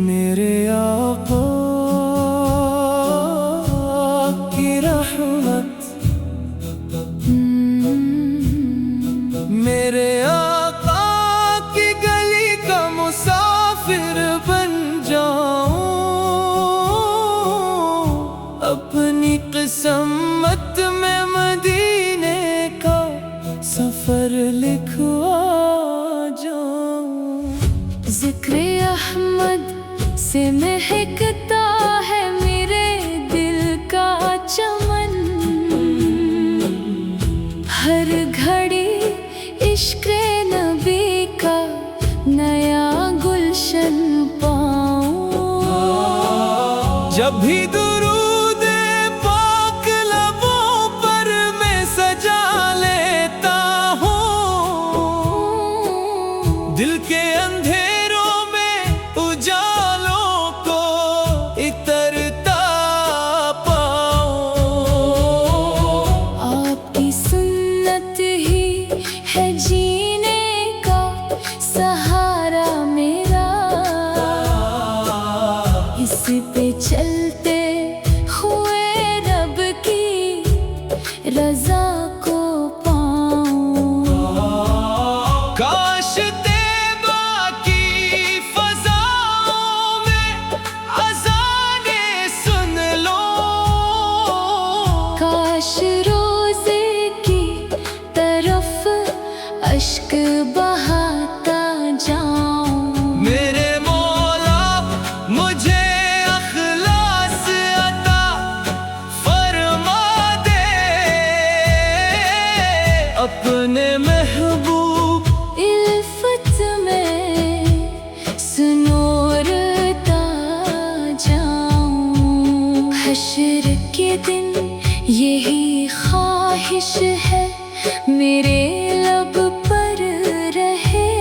मेरे आका की रहमत, मेरे आका की गली का मुसाफिर बन जाऊं, अपनी किस्मत में मदीने का सफर लिखवा जाऊं। ज़िक्र अहमद से महकता है मेरे दिल का चमन, हर घड़ी इश्क़ नबी का नया गुलशन पाऊं। जब भी दुरूद पाक लबों पर मैं सजा लेता हूँ, दिल के अंधेरों में उजालों को इतरता पाऊं। आपकी सुन्नत ही है जीने का सहारा मेरा, इस पे चलते हुए रब की रज़ा को पाऊं। काश तैबा की फ़ज़ाओं में अज़ाने सुन लो, काश रोज़े की तरफ अश्क बहाता जाऊं। मेरे मौला मुझे अख़लास अता फरमा दे, अपने महबूब इल्फत में सुनोरता जाऊं। हश्र के दिन यही ख्वाहिश है मेरे लब पर रहे,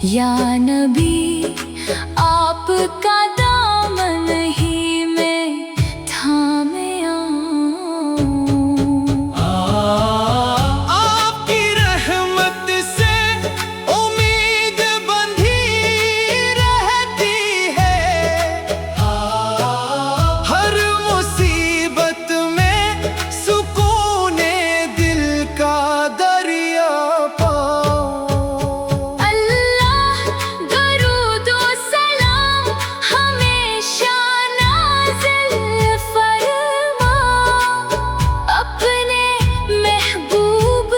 या नबी आपका दामन ही मैं थामे आऊं। आपकी रहमत से उम्मीद बंधी रहती है, हर मुसीबत में सुकूने दिल का दरिया पाऊं। अल्लाह दरूद व सलाम हमेशा नाज़िल फरमा, अपने महबूब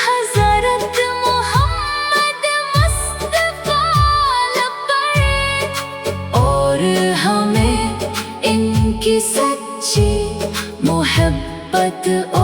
हज़रत मोहम्मद मुस्तफ़ा पर, और हमें इनकी सच्ची मोहब्बत ओ